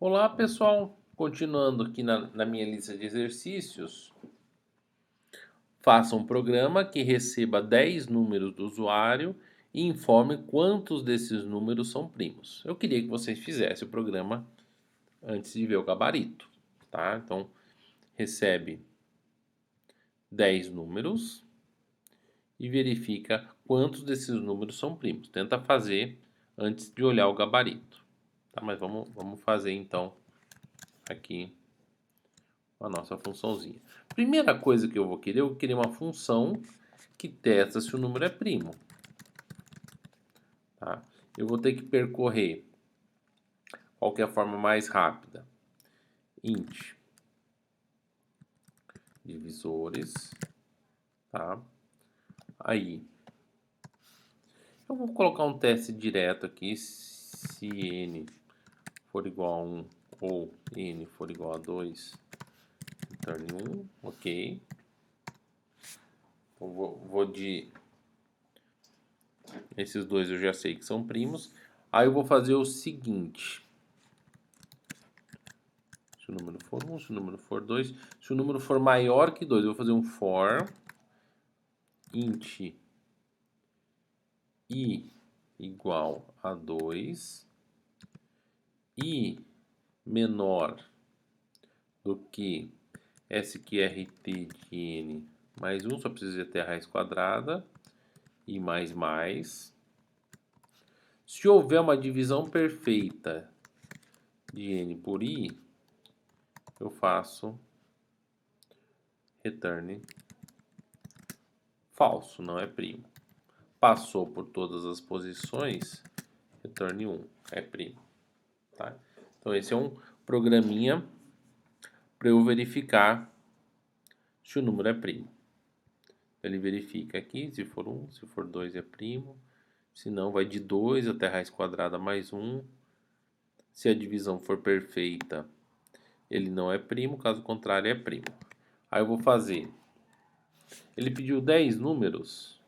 Olá, pessoal! Continuando aqui na minha lista de exercícios, faça um programa que receba 10 números do usuário e informe quantos desses números são primos. Eu queria que vocês fizessem o programa antes de ver o gabarito, tá? Então, recebe 10 números e verifica quantos desses números são primos. Tenta fazer antes de olhar o gabarito, tá? Mas vamos fazer então aqui a nossa funçãozinha. Primeira coisa que eu vou querer uma função que testa se o número é primo. Tá? Eu vou ter que percorrer qual que é a forma mais rápida. Int divisores, tá? Aí eu vou colocar um teste direto aqui, se n for igual a 1 ou n for igual a 2, return 1, ok. Então vou de esses dois eu já sei que são primos. Aí eu vou fazer o seguinte. Se o número for 1, se o número for 2, se o número for maior que 2, eu vou fazer um for int i igual a 2 e menor do que sqrt de n mais 1, só precisa ter a raiz quadrada, e mais. Se houver uma divisão perfeita de n por i, eu faço return falso, não é primo. Passou por todas as posições, return 1, é primo. Tá? Então esse é um programinha para eu verificar se o número é primo. Ele verifica aqui, se for 1, se for 2 é primo, se não vai de 2 até a raiz quadrada mais 1. Se a divisão for perfeita, ele não é primo, caso contrário é primo. Aí eu vou fazer, ele pediu 10 números,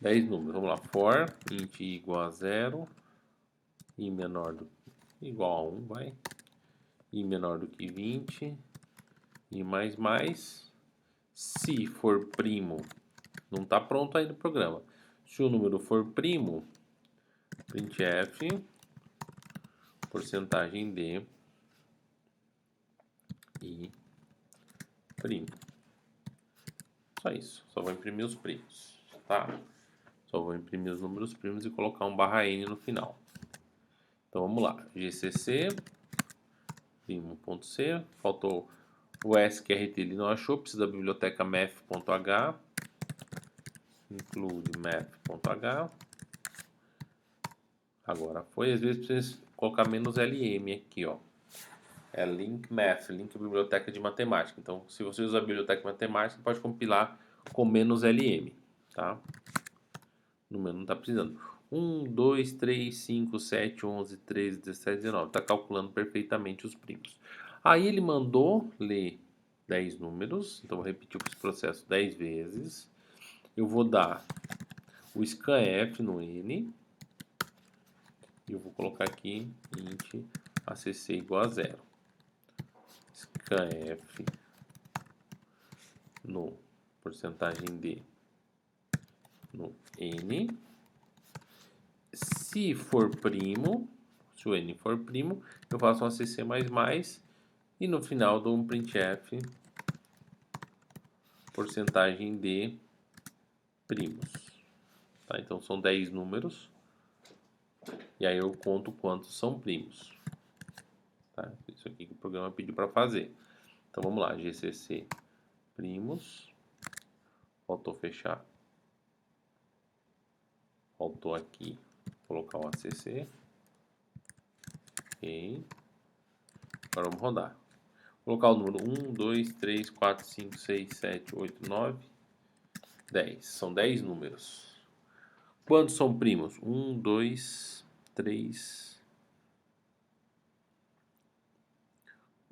vamos lá, for int i igual a 0, i menor do igual a 1, vai, i menor do que 20, e mais. Se for primo, não está pronto ainda o programa. Se o número for primo, printf, porcentagem de e primo. Só isso. Só vou imprimir os primos, tá? Só vou imprimir os números primos e colocar um barra n no final. Então vamos lá. GCC primo.c. Faltou o sqrt, ele não achou. Precisa da biblioteca math.h. Include math.h. Agora foi. Às vezes precisa colocar menos lm aqui, ó. É link math, link biblioteca de matemática. Então, se você usar a biblioteca de matemática, pode compilar com menos lm, tá? O número não está precisando. 1, 2, 3, 5, 7, 11, 13, 17, 19. Está calculando perfeitamente os primos. Aí ele mandou ler 10 números. Então, vou repetir esse processo 10 vezes. Eu vou dar o scanf no n. E eu vou colocar aqui int acc igual a 0. Scanf no porcentagem de no n. Se for primo, se o n for primo, eu faço um acc++, e no final dou um printf porcentagem de primos. Tá? Então são 10 números, e aí eu conto quantos são primos. Tá? Isso aqui que o programa pediu para fazer. Então vamos lá, gcc primos, faltou fechar, faltou aqui colocar o acc, ok, agora vamos rodar. Colocar o número 1, 2, 3, 4, 5, 6, 7, 8, 9, 10. São 10 números. Quantos são primos? 1, 2, 3,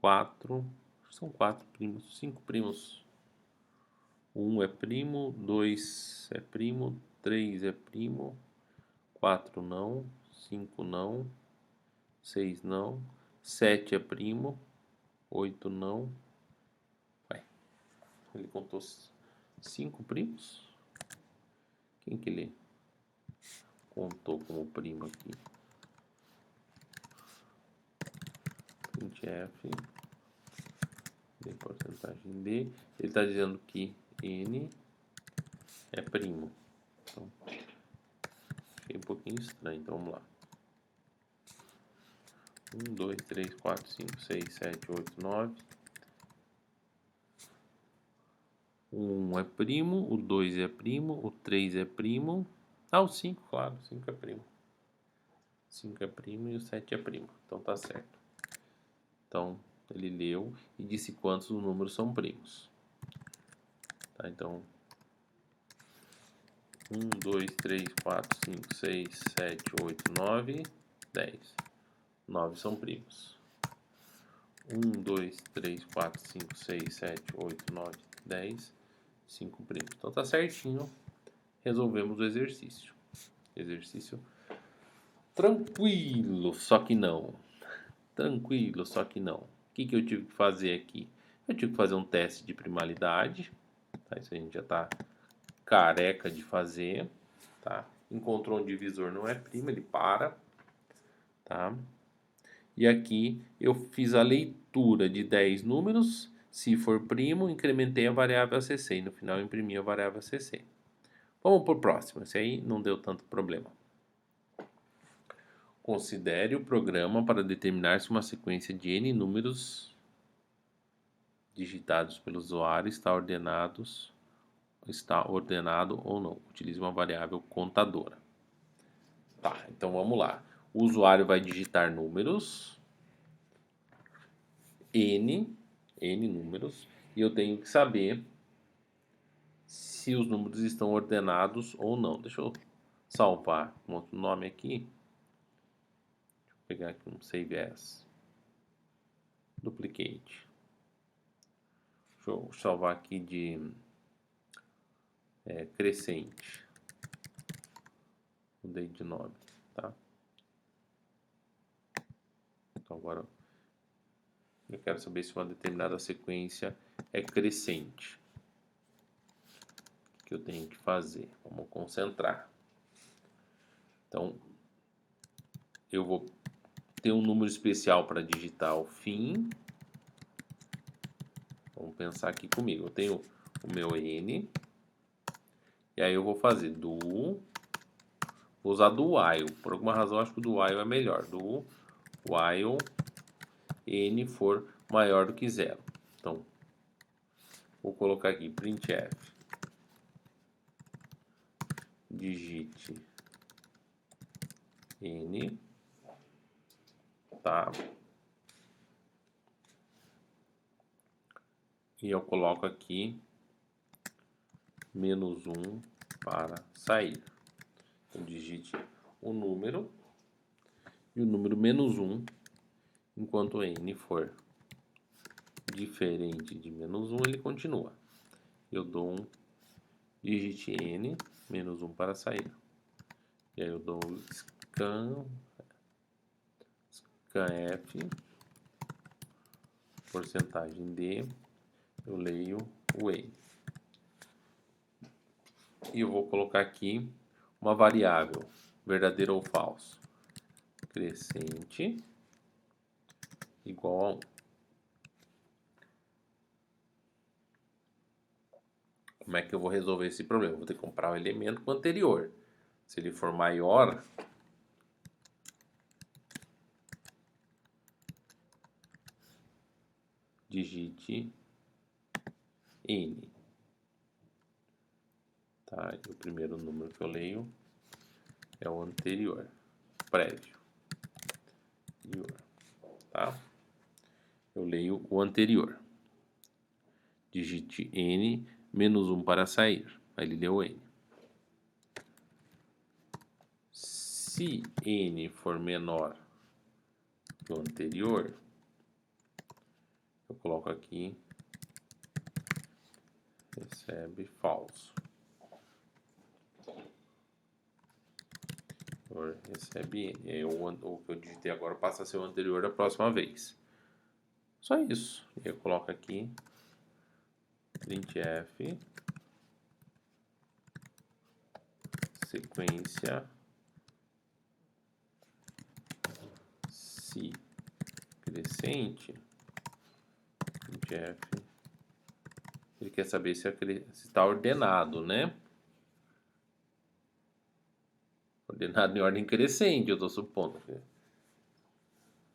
4. São 4 primos. 5 primos. 1 é primo, 2 é primo, 3 é primo, 4 não, 5 não, 6 não, 7 é primo, 8 não. Vai. Ele contou 5 primos? Quem que ele contou como primo aqui? printf de porcentagem D. Ele está dizendo que N é primo. Então, achei um pouquinho estranho. Então, vamos lá. 1, 2, 3, 4, 5, 6, 7, 8, 9. O 1 é primo, o 2 é primo, o 3 é primo. Ah, o 5, claro, 5 é primo. 5 é primo e o 7 é primo. Então tá certo. Então, ele leu e disse quantos os números são primos. Tá, então, 1, 2, 3, 4, 5, 6, 7, 8, 9, 10. 9 são primos. 1, 2, 3, 4, 5, 6, 7, 8, 9, 10. 5 primos. Então tá certinho. Resolvemos o exercício. Exercício tranquilo, só que não. Tranquilo, só que não. O que eu tive que fazer aqui? Eu tive que fazer um teste de primalidade. Tá? Isso a gente já tá careca de fazer. Tá? Encontrou um divisor, não é primo, ele para. Tá? E aqui eu fiz a leitura de 10 números. Se for primo, incrementei a variável ACC e no final imprimi a variável ACC. Vamos para o próximo. Esse aí não deu tanto problema. Considere o programa para determinar se uma sequência de n números digitados pelo usuário está ordenado ou não. Utilize uma variável contadora. Tá, então vamos lá. O usuário vai digitar números, n números, e eu tenho que saber se os números estão ordenados ou não. Deixa eu salvar um outro nome aqui. Deixa eu pegar aqui um save as. Duplicate. Deixa eu salvar aqui de crescente. Mudei de nome, tá? Então agora eu quero saber se uma determinada sequência é crescente. O que eu tenho que fazer? Vamos concentrar. Então, eu vou ter um número especial para digitar o fim. Vamos pensar aqui comigo. Eu tenho o meu n. E aí eu vou fazer vou usar do while. Por alguma razão, acho que o do while é melhor. Do while n for maior do que zero. Então, vou colocar aqui printf. Digite n, tá? E eu coloco aqui -1 para sair. Então, digite o número e o número -1, enquanto n for diferente de -1, ele continua. Eu dou digite n, -1 para sair. E aí eu dou scanf, porcentagem D, eu leio o n. E eu vou colocar aqui uma variável, verdadeiro ou falso. Crescente igual a 1. Como é que eu vou resolver esse problema? Eu vou ter que comprar o elemento com o anterior. Se ele for maior, digite n. Tá? E o primeiro número que eu leio é o anterior, prévio. Tá? Eu leio o anterior. Digite n, -1 para sair. Aí ele leu n. Se n for menor que o anterior, eu coloco aqui, recebe falso. recebe N. E aí o que eu digitei agora passa a ser o anterior da próxima vez. Só isso. Eu coloco aqui printf sequência se crescente, printf, ele quer saber se está ordenado, né? Ordenado em ordem crescente, eu estou supondo.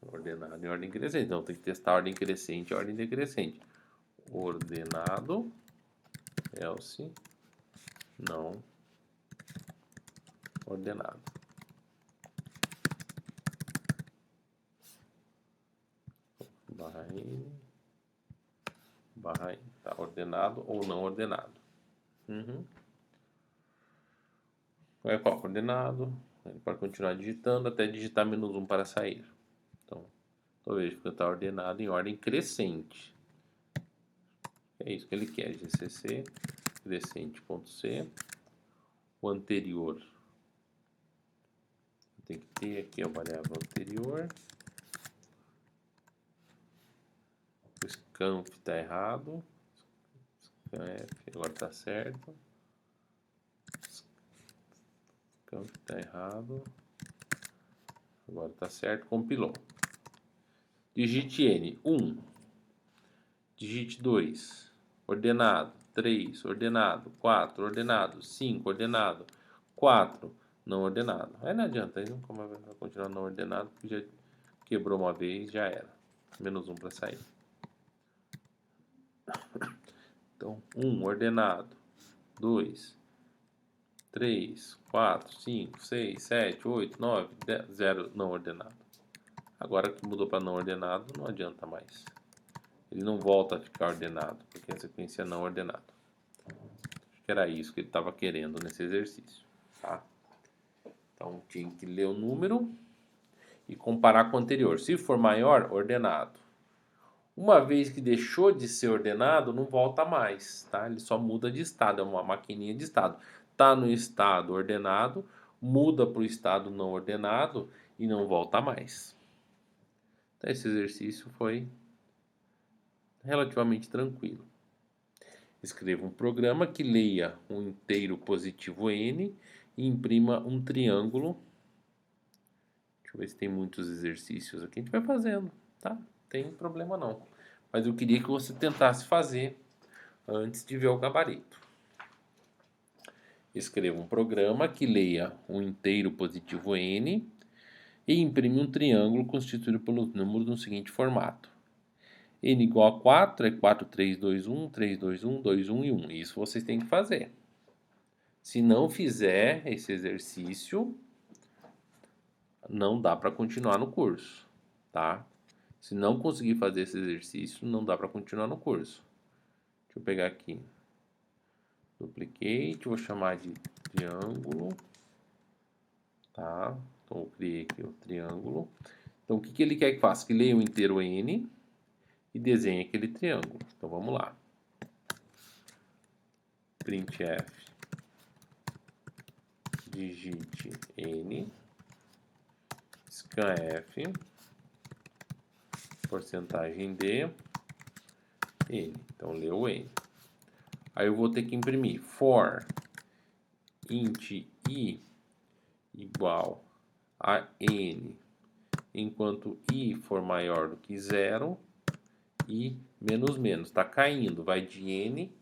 Ordenado em ordem crescente, então tem que testar a ordem crescente e a ordem decrescente. Ordenado, else, não ordenado. Barra tá ordenado ou não ordenado. Aí coloca ordenado, ele pode continuar digitando até digitar -1 para sair. Então eu vejo que está ordenado em ordem crescente. É isso que ele quer, gcc crescente.c. O anterior tem que ter aqui a variável anterior. O scanf está errado. Scanf agora está certo. Scanf está errado. Agora está certo, compilou. Digite N, 1. Digite 2, ordenado. 3, ordenado. 4, ordenado. 5, ordenado. 4, não ordenado. Aí não adianta, aí nunca mais vai continuar não ordenado, porque já quebrou uma vez, já era. -1 para sair. Então, 1, ordenado. 2, 3, 4, 5, 6, 7, 8, 9, 10, 0, não ordenado. Agora que mudou para não ordenado, não adianta mais. Ele não volta a ficar ordenado, porque a sequência é não ordenada. Acho que era isso que ele estava querendo nesse exercício, tá? Então, tinha que ler o número e comparar com o anterior. Se for maior, ordenado. Uma vez que deixou de ser ordenado, não volta mais, tá? Ele só muda de estado, é uma maquininha de estado. Tá no estado ordenado, muda para o estado não ordenado e não volta mais. Então, esse exercício foi relativamente tranquilo. Escreva um programa que leia um inteiro positivo n e imprima um triângulo. Deixa eu ver se tem muitos exercícios aqui. A gente vai fazendo, tá? Não tem problema não. Mas eu queria que você tentasse fazer antes de ver o gabarito. Escreva um programa que leia um inteiro positivo n e imprime um triângulo constituído pelos números no seguinte formato. N igual a 4 é 4, 3, 2, 1, 3, 2, 1, 2, 1 e 1. Isso vocês têm que fazer. Se não fizer esse exercício, não dá para continuar no curso, tá? Se não conseguir fazer esse exercício, não dá para continuar no curso. Deixa eu pegar aqui. Duplicate, vou chamar de triângulo, tá? Então eu criei aqui o triângulo. Então o que ele quer que faça? Que leia o inteiro n e desenhe aquele triângulo. Então vamos lá. Printf, digite n, scanf, porcentagem de n. Então leu n. Aí eu vou ter que imprimir for int i igual a n, enquanto i for maior do que 0 e menos menos. Está caindo, vai de n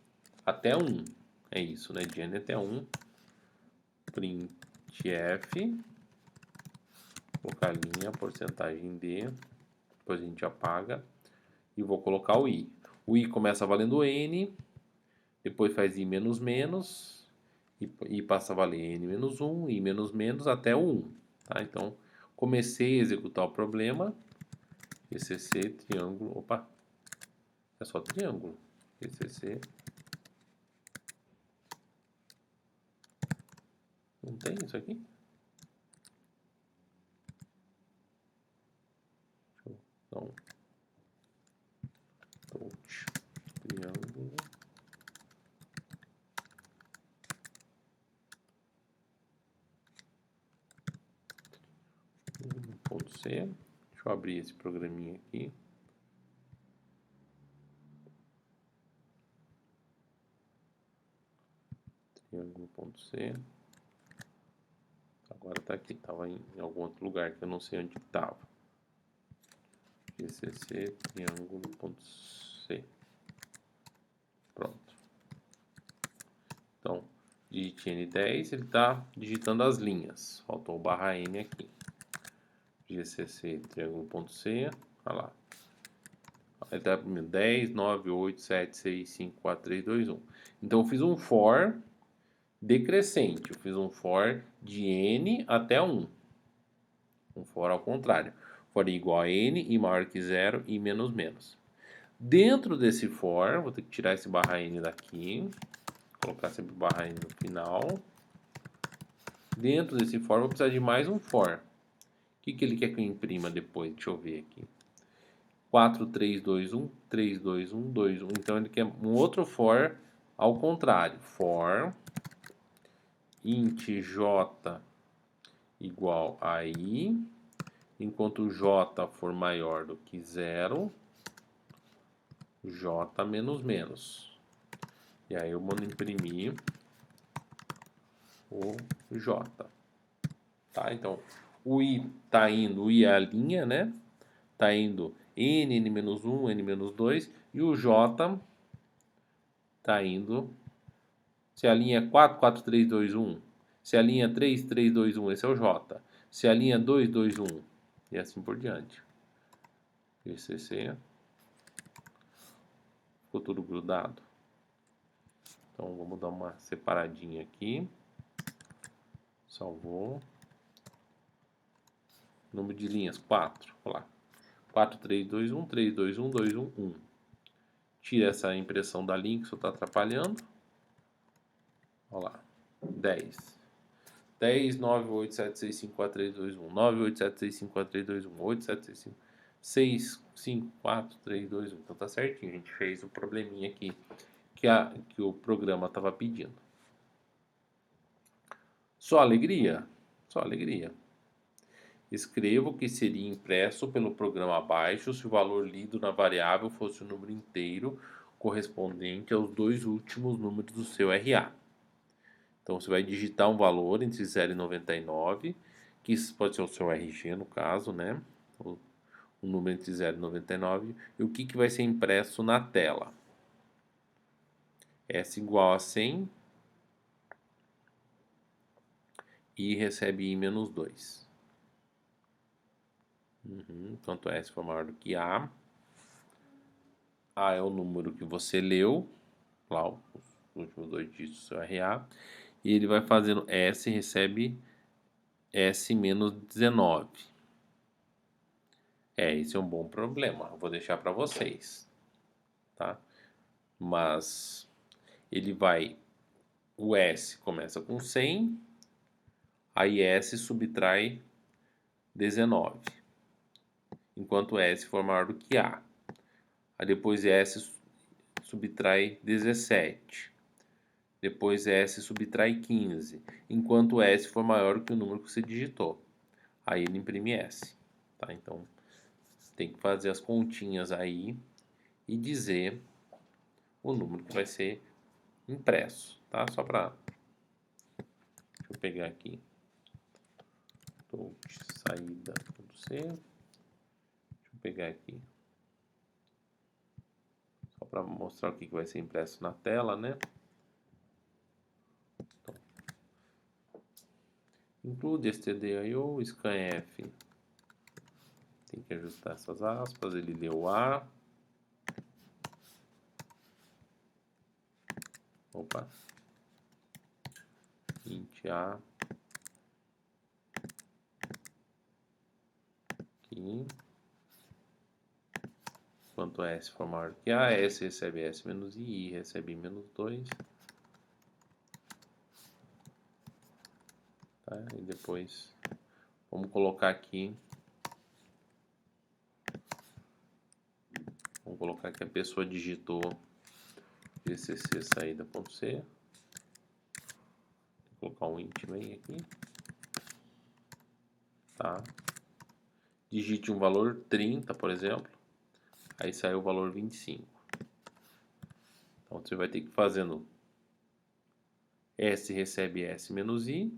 até 1. É isso, né? De n até 1. Printf, colocar linha, porcentagem de, depois a gente apaga, e vou colocar o i. O i começa valendo n, depois faz i menos menos, e passa a valer n menos 1, i menos menos, até o 1. Tá? Então, comecei a executar o problema, gcc, triângulo, opa, é só triângulo, gcc, não tem isso aqui? Então, touch, triângulo, Triângulo.c. Deixa eu abrir esse programinha aqui. Triângulo.c. Agora tá aqui. Tava em algum outro lugar que eu não sei onde tava. GCC triângulo.c. Pronto. Então, digite N10, ele está digitando as linhas. Faltou o barra N aqui. GCC triângulo.c. Olha lá. Ele está 10, 9, 8, 7, 6, 5, 4, 3, 2, 1. Então, eu fiz um for decrescente. Eu fiz um for de N até 1. Um for ao contrário. For igual a N, I maior que 0, I menos menos. Dentro desse for, vou ter que tirar esse barra N daqui. Colocar sempre barra N no final. Dentro desse for, vou precisar de mais um for. O que ele quer que eu imprima depois? Deixa eu ver aqui. 4, 3, 2, 1, 3, 2, 1, 2, 1. Então, ele quer um outro for ao contrário. For int j igual a i, enquanto j for maior do que 0, j menos menos. E aí eu mando imprimir o j. Tá? Então, o i tá indo, o i é a linha, né? Tá indo n, n-1, n-2, e o j tá indo, se a linha é 4, 4, 3, 2, 1, se a linha é 3, 3, 2, 1, esse é o j. Se a linha é 2, 2, 1, e assim por diante. GCC. Ficou tudo grudado. Então, vamos dar uma separadinha aqui. Salvou. Número de linhas, 4. Olha lá. 4, 3, 2, 1, 3, 2, 1, 2, 1, 1. Tira essa impressão da linha que só está atrapalhando. Olha lá. 10. 10, 9, 8, 7, 6, 5, 4, 3, 2, 1. 9, 8, 7, 6, 5, 4, 3, 2, 1. 8, 7, 6, 5, 6, 5, 4, 3, 2, 1. Então tá certinho. A gente fez o probleminha aqui que o programa estava pedindo. Só alegria? Só alegria. Escreva o que seria impresso pelo programa abaixo se o valor lido na variável fosse o número inteiro correspondente aos dois últimos números do seu RA. Então, você vai digitar um valor entre 0 e 99, que pode ser o seu RG no caso, né? O número entre 0 e 99. E o que vai ser impresso na tela? S igual a 100 e recebe I menos 2. Enquanto S for maior do que A é o número que você leu, lá os últimos dois dígitos do seu RA, e ele vai fazendo S recebe S menos 19. Esse é um bom problema, eu vou deixar para vocês, tá? Mas ele vai, o S começa com 100, aí S subtrai 19, enquanto S for maior do que A. Aí depois S subtrai 17. Depois S subtrai 15, enquanto S for maior que o número que você digitou. Aí ele imprime S. Tá? Então, tem que fazer as continhas aí e dizer o número que vai ser impresso. Tá? Só para... Deixa eu pegar aqui. Saída.c. Deixa eu pegar aqui. Só para mostrar o que vai ser impresso na tela, né? Include stdio, scanf. Tem que ajustar essas aspas. Ele deu A. Opa. Int A. Aqui. Enquanto S for maior que A, S recebe S menos I recebe I menos 2. Tá? E depois vamos colocar aqui. Vamos colocar que a pessoa digitou GCC saída.c. Vou colocar um int main aqui. Tá? digite um valor 30, por exemplo, aí sai o valor 25. Então você vai ter que ir fazendo S recebe S menos I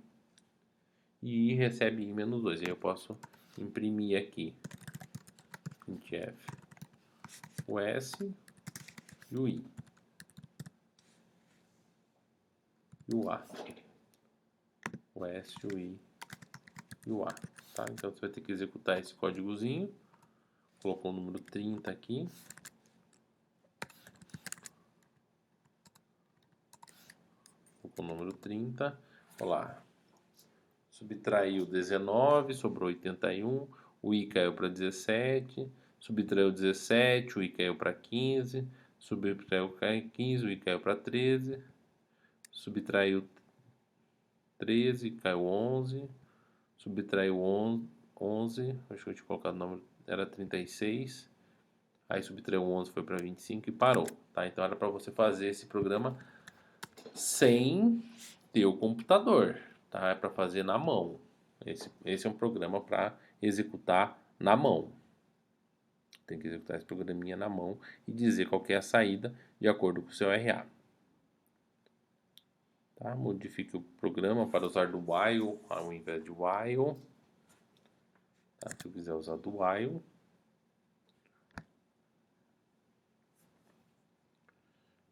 e I recebe I menos 2. Aí eu posso imprimir aqui printf o S e o I e o A. O S, o I e o A. Tá? Então você vai ter que executar esse códigozinho. Colocou o número 30 aqui. Colocou o número 30. Olha lá. Subtraiu 19, sobrou 81. O I caiu para 17. Subtraiu 17, o I caiu para 15. Subtraiu 15, o I caiu para 13. Subtraiu 13, caiu 11. Subtraiu 11. Acho que eu tinha colocado o número, era 36. Aí subtraiu 11, foi para 25 e parou, tá? Então era para você fazer esse programa sem ter o computador, tá? É para fazer na mão. Esse é um programa para executar na mão. Tem que executar esse programinha na mão e dizer qual que é a saída de acordo com o seu RA. Tá? Modifique o programa para usar do while ao invés de while. Tá? Se eu quiser usar do while,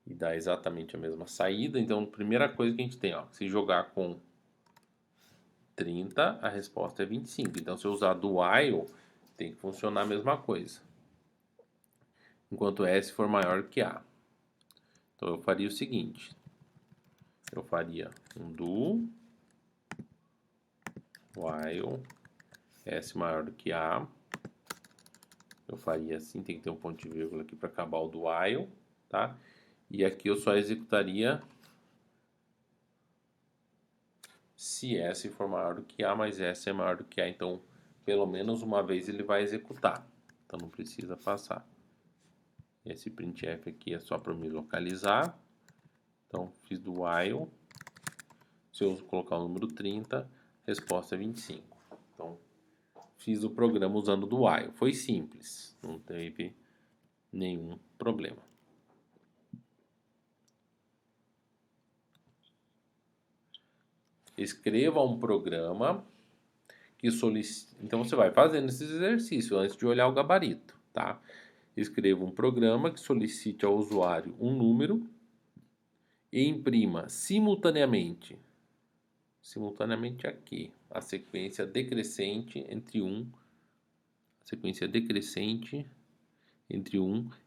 e dá exatamente a mesma saída. Então, a primeira coisa que a gente tem, ó, se jogar com 30, a resposta é 25. Então, se eu usar do while, tem que funcionar a mesma coisa. Enquanto S for maior que A. Então, eu faria o seguinte. Eu faria um do while S maior do que A. Eu faria assim, tem que ter um ponto de vírgula aqui para acabar o do while, tá? E aqui eu só executaria se S for maior do que A, mas S é maior do que A. Então, pelo menos uma vez ele vai executar. Então, não precisa passar. Esse printf aqui é só para me localizar. Então, fiz do while. Se eu colocar o número 30, resposta é 25. Então, fiz o programa usando do while. Foi simples, não teve nenhum problema. Escreva um programa que solicite. Então, você vai fazendo esses exercícios antes de olhar o gabarito, tá? Escreva um programa que solicite ao usuário um número e imprima simultaneamente aqui, a sequência decrescente entre 1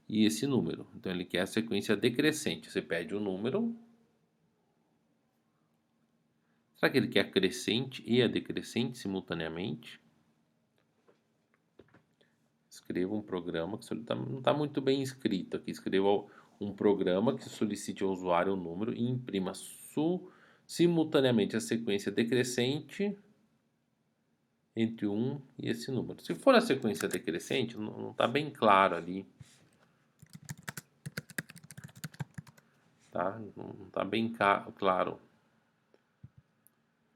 e esse número. Então ele quer a sequência decrescente. Você pede o número. Será que ele quer a crescente e a decrescente simultaneamente? Escreva um programa que não está muito bem escrito aqui. Escreva um programa que solicite ao usuário um número e imprima simultaneamente a sequência decrescente entre 1 e esse número. Se for a sequência decrescente, não está bem claro ali. Tá? Não está bem claro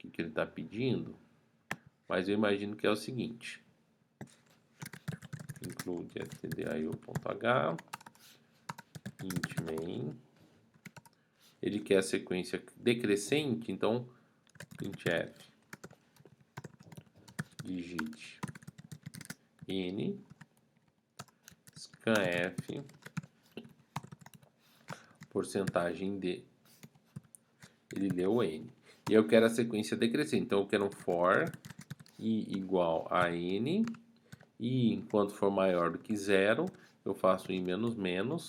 o que ele está pedindo, mas eu imagino que é o seguinte. Include stdio.h int main. Ele quer a sequência decrescente, então printf digite n scanf porcentagem de, ele leu n. E eu quero a sequência decrescente, então eu quero um for i igual a n, e enquanto for maior do que 0, eu faço i menos menos,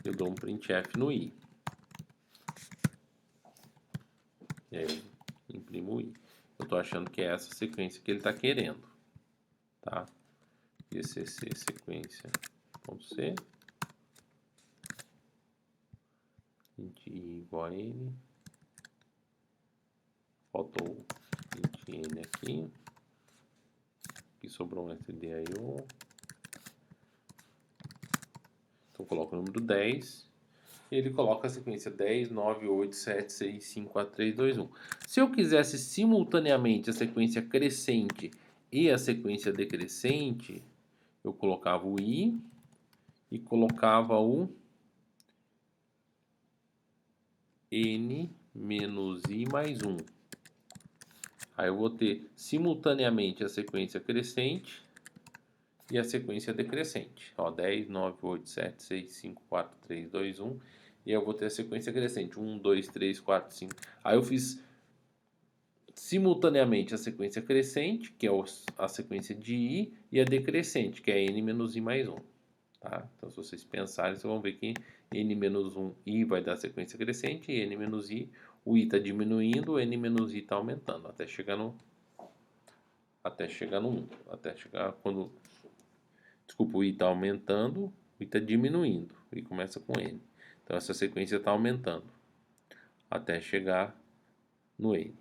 eu dou um printf no i. E aí eu imprimo o i. Eu estou achando que é essa sequência que ele está querendo, tá? gcc sequência.c int i igual a n. Faltou int n aqui. Aqui sobrou um stdio. Então eu coloco o número 10. E ele coloca a sequência 10, 9, 8, 7, 6, 5, 4, 3, 2, 1. Se eu quisesse simultaneamente a sequência crescente e a sequência decrescente, eu colocava o i e colocava o n menos i mais 1. Aí eu vou ter simultaneamente a sequência crescente e a sequência decrescente. Ó, 10, 9, 8, 7, 6, 5, 4, 3, 2, 1. E eu vou ter a sequência crescente. 1, 2, 3, 4, 5. Aí eu fiz simultaneamente a sequência crescente, que é a sequência de i, e a decrescente, que é n menos i mais 1. Tá? Então, se vocês pensarem, vocês vão ver que n menos 1, i vai dar sequência crescente, e n menos i, o i está diminuindo, o n menos i está aumentando, até chegar no 1. Até chegar quando... Desculpa, o i está aumentando, o i está diminuindo, e começa com n. Então, essa sequência está aumentando, até chegar no n.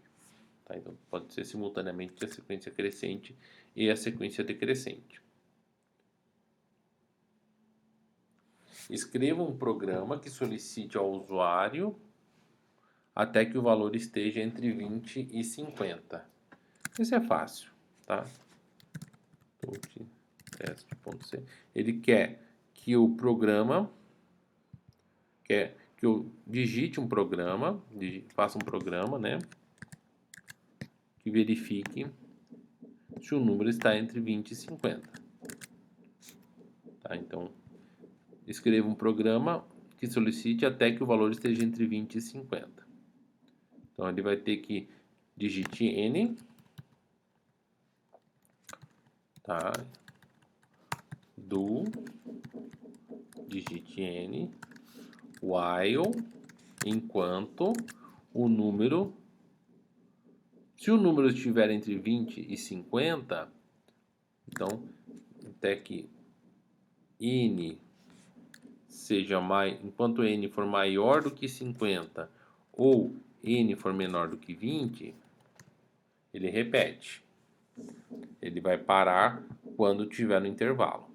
Tá? Então, pode ser simultaneamente a sequência crescente e a sequência decrescente. Escreva um programa que solicite ao usuário até que o valor esteja entre 20 e 50. Isso é fácil, tá? Teste.c. Ele quer que o programa, quer que eu digite um programa, faça um programa, né? Que verifique se o número está entre 20 e 50. Tá? Então, escreva um programa que solicite até que o valor esteja entre 20 e 50. Então, ele vai ter que digite n, tá? Do digite n, while, enquanto o número, se o número estiver entre 20 e 50, então, até que n seja enquanto n for maior do que 50 ou n for menor do que 20, ele repete. Ele vai parar quando tiver no intervalo.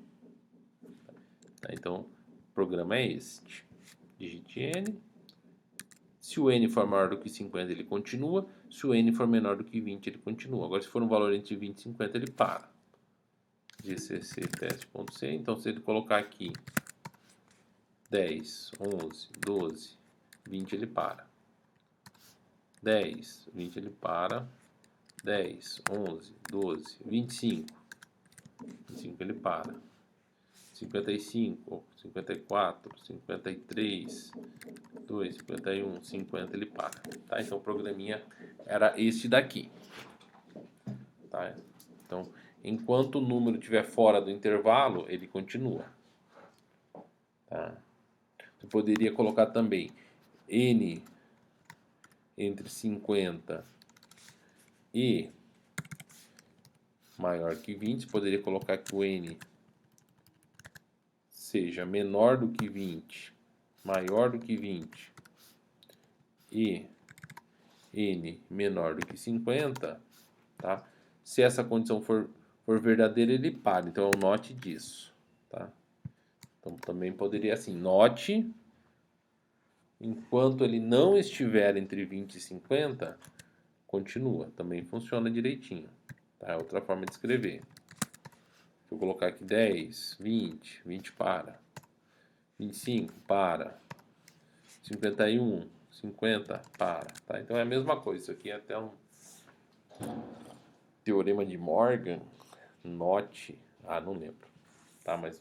Então, o programa é este. Digite n. Se o n for maior do que 50, ele continua. Se o n for menor do que 20, ele continua. Agora, se for um valor entre 20 e 50, ele para. GCC teste.c. Então, se ele colocar aqui 10, 11, 12, 20, ele para. 10, 20, ele para. 10, 11, 12, 25. 25, ele para. 55, 54, 53, 2, 51, 50, ele para. Tá? Então, o programinha era este daqui. Tá? Então, enquanto o número estiver fora do intervalo, ele continua. Tá? Você poderia colocar também n entre 50 e maior que 20. Você poderia colocar que o n seja menor do que 20, maior do que 20 e n menor do que 50, tá? Se essa condição for verdadeira, ele para. Então, é o note disso, tá? Então, também poderia assim, note, enquanto ele não estiver entre 20 e 50, continua. Também funciona direitinho, tá? É outra forma de escrever. Se eu colocar aqui 10, 20, 20 para. 25, para. 51, 50, para. Tá? Então é a mesma coisa. Isso aqui é até um teorema de Morgan. Note. Ah, não lembro. Tá? Mas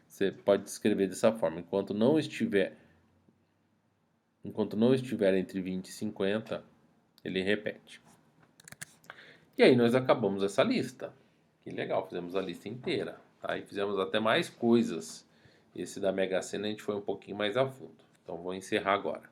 você pode escrever dessa forma. Enquanto não estiver entre 20 e 50, ele repete. E aí nós acabamos essa lista. Que legal, fizemos a lista inteira. Tá? E fizemos até mais coisas. Esse da Mega Sena a gente foi um pouquinho mais a fundo. Então vou encerrar agora.